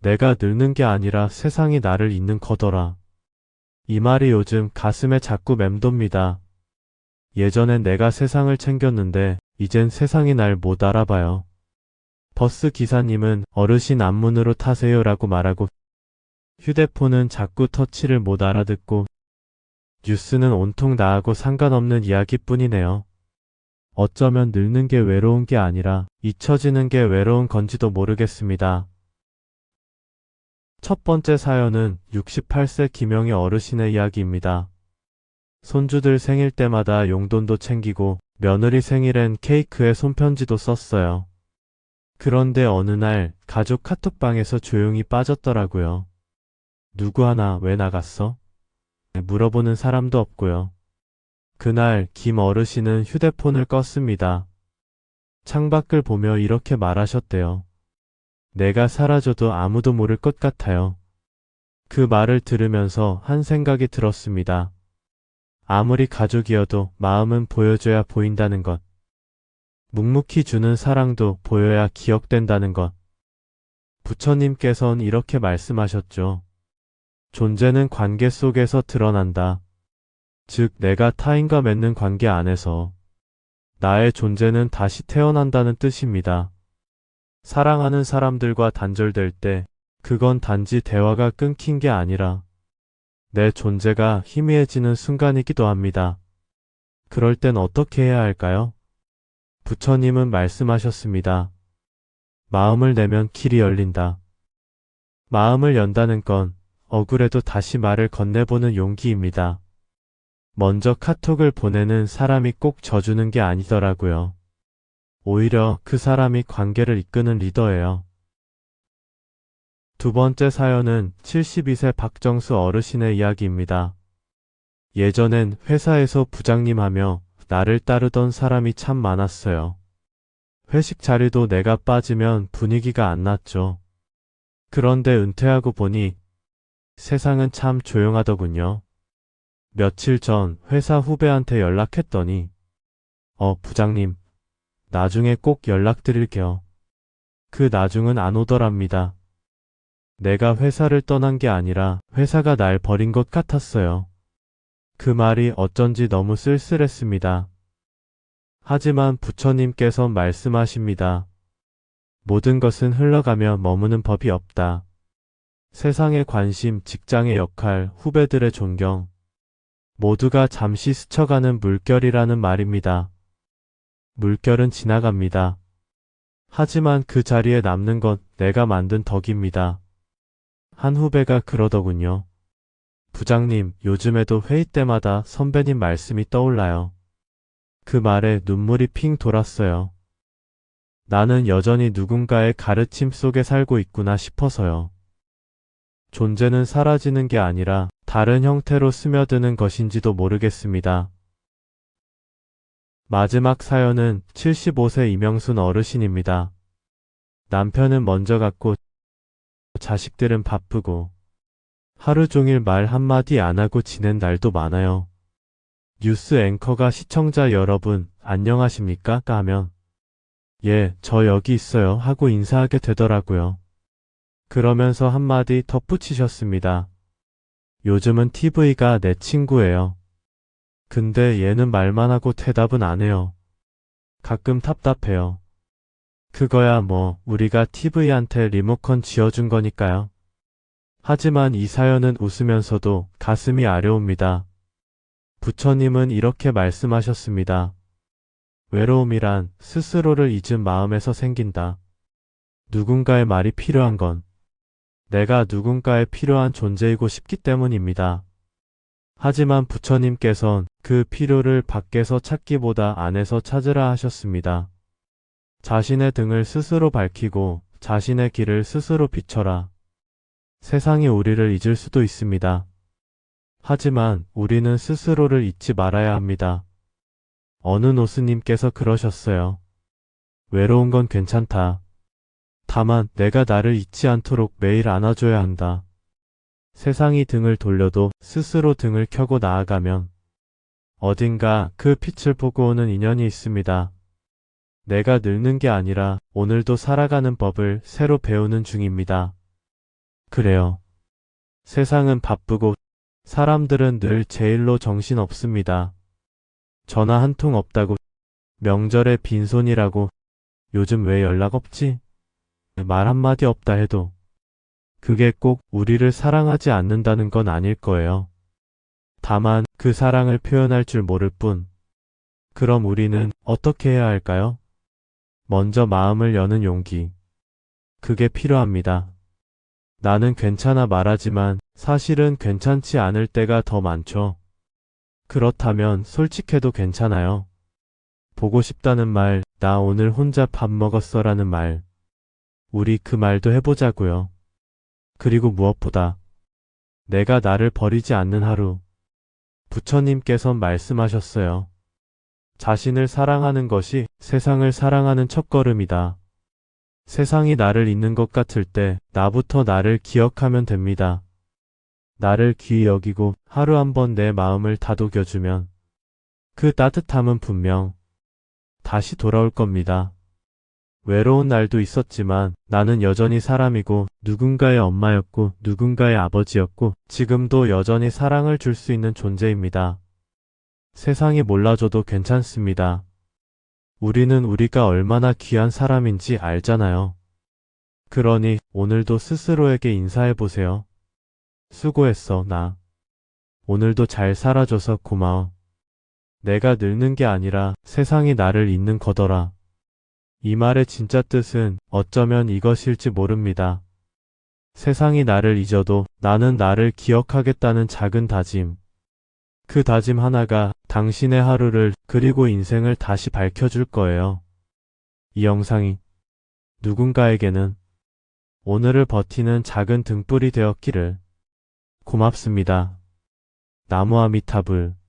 내가 늙는 게 아니라 세상이 나를 잇는 거더라. 이 말이 요즘 가슴에 자꾸 맴돕니다. 예전엔 내가 세상을 챙겼는데 이젠 세상이 날 못 알아봐요. 버스 기사님은 어르신 앞문으로 타세요라고 말하고 휴대폰은 자꾸 터치를 못 알아듣고 뉴스는 온통 나하고 상관없는 이야기뿐이네요. 어쩌면 늙는 게 외로운 게 아니라 잊혀지는 게 외로운 건지도 모르겠습니다. 첫 번째 사연은 68세 김영희 어르신의 이야기입니다. 손주들 생일 때마다 용돈도 챙기고 며느리 생일엔 케이크에 손편지도 썼어요. 그런데 어느 날 가족 카톡방에서 조용히 빠졌더라고요. 누구 하나 왜 나갔어? 물어보는 사람도 없고요. 그날 김 어르신은 휴대폰을 껐습니다. 창밖을 보며 이렇게 말하셨대요. 내가 사라져도 아무도 모를 것 같아요. 그 말을 들으면서 한 생각이 들었습니다. 아무리 가족이어도 마음은 보여줘야 보인다는 것. 묵묵히 주는 사랑도 보여야 기억된다는 것. 부처님께선 이렇게 말씀하셨죠. 존재는 관계 속에서 드러난다. 즉, 내가 타인과 맺는 관계 안에서 나의 존재는 다시 태어난다는 뜻입니다. 사랑하는 사람들과 단절될 때 그건 단지 대화가 끊긴 게 아니라 내 존재가 희미해지는 순간이기도 합니다. 그럴 땐 어떻게 해야 할까요? 부처님은 말씀하셨습니다. 마음을 내면 길이 열린다. 마음을 연다는 건 억울해도 다시 말을 건네보는 용기입니다. 먼저 카톡을 보내는 사람이 꼭 져주는 게 아니더라고요. 오히려 그 사람이 관계를 이끄는 리더예요. 두 번째 사연은 72세 박정수 어르신의 이야기입니다. 예전엔 회사에서 부장님 하며 나를 따르던 사람이 참 많았어요. 회식 자리도 내가 빠지면 분위기가 안 났죠. 그런데 은퇴하고 보니 세상은 참 조용하더군요. 며칠 전 회사 후배한테 연락했더니 부장님, 나중에 꼭 연락드릴게요. 그 나중은 안 오더랍니다. 내가 회사를 떠난 게 아니라 회사가 날 버린 것 같았어요. 그 말이 어쩐지 너무 쓸쓸했습니다. 하지만 부처님께서 말씀하십니다. 모든 것은 흘러가며 머무는 법이 없다. 세상의 관심, 직장의 역할, 후배들의 존경, 모두가 잠시 스쳐가는 물결이라는 말입니다. 물결은 지나갑니다. 하지만 그 자리에 남는 건 내가 만든 덕입니다. 한 후배가 그러더군요. 부장님, 요즘에도 회의 때마다 선배님 말씀이 떠올라요. 그 말에 눈물이 핑 돌았어요. 나는 여전히 누군가의 가르침 속에 살고 있구나 싶어서요. 존재는 사라지는 게 아니라 다른 형태로 스며드는 것인지도 모르겠습니다. 마지막 사연은 75세 이명순 어르신입니다. 남편은 먼저 갔고 자식들은 바쁘고 하루 종일 말 한마디 안 하고 지낸 날도 많아요. 뉴스 앵커가 시청자 여러분 안녕하십니까? 하면 예, 저 여기 있어요 하고 인사하게 되더라고요. 그러면서 한마디 덧붙이셨습니다. 요즘은 TV가 내 친구예요. 근데 얘는 말만 하고 대답은 안 해요. 가끔 답답해요. 그거야 뭐 우리가 TV한테 리모컨 쥐어준 거니까요. 하지만 이 사연은 웃으면서도 가슴이 아려옵니다. 부처님은 이렇게 말씀하셨습니다. 외로움이란 스스로를 잊은 마음에서 생긴다. 누군가의 말이 필요한 건 내가 누군가에 필요한 존재이고 싶기 때문입니다. 하지만 부처님께선 그 필요를 밖에서 찾기보다 안에서 찾으라 하셨습니다. 자신의 등을 스스로 밝히고 자신의 길을 스스로 비춰라. 세상이 우리를 잊을 수도 있습니다. 하지만 우리는 스스로를 잊지 말아야 합니다. 어느 노스님께서 그러셨어요. 외로운 건 괜찮다. 다만 내가 나를 잊지 않도록 매일 안아줘야 한다. 세상이 등을 돌려도 스스로 등을 켜고 나아가면 어딘가 그 빛을 보고 오는 인연이 있습니다. 내가 늙는 게 아니라 오늘도 살아가는 법을 새로 배우는 중입니다. 그래요. 세상은 바쁘고 사람들은 늘 제일로 정신 없습니다. 전화 한 통 없다고, 명절에 빈손이라고, 요즘 왜 연락 없지? 말 한마디 없다 해도 그게 꼭 우리를 사랑하지 않는다는 건 아닐 거예요. 다만 그 사랑을 표현할 줄 모를 뿐. 그럼 우리는 어떻게 해야 할까요? 먼저 마음을 여는 용기. 그게 필요합니다. 나는 괜찮아 말하지만 사실은 괜찮지 않을 때가 더 많죠. 그렇다면 솔직해도 괜찮아요. 보고 싶다는 말, 나 오늘 혼자 밥 먹었어 라는 말. 우리 그 말도 해보자고요. 그리고 무엇보다 내가 나를 버리지 않는 하루. 부처님께선 말씀하셨어요. 자신을 사랑하는 것이 세상을 사랑하는 첫걸음이다. 세상이 나를 잊는 것 같을 때 나부터 나를 기억하면 됩니다. 나를 귀히 여기고 하루 한 번 내 마음을 다독여주면 그 따뜻함은 분명 다시 돌아올 겁니다. 외로운 날도 있었지만 나는 여전히 사람이고 누군가의 엄마였고 누군가의 아버지였고 지금도 여전히 사랑을 줄 수 있는 존재입니다. 세상이 몰라줘도 괜찮습니다. 우리는 우리가 얼마나 귀한 사람인지 알잖아요. 그러니 오늘도 스스로에게 인사해보세요. 수고했어, 나. 오늘도 잘 살아줘서 고마워. 내가 늙는 게 아니라 세상이 나를 잊는 거더라. 이 말의 진짜 뜻은 어쩌면 이것일지 모릅니다. 세상이 나를 잊어도 나는 나를 기억하겠다는 작은 다짐. 그 다짐 하나가 당신의 하루를 그리고 인생을 다시 밝혀줄 거예요. 이 영상이 누군가에게는 오늘을 버티는 작은 등불이 되었기를. 고맙습니다. 나무 아미타불.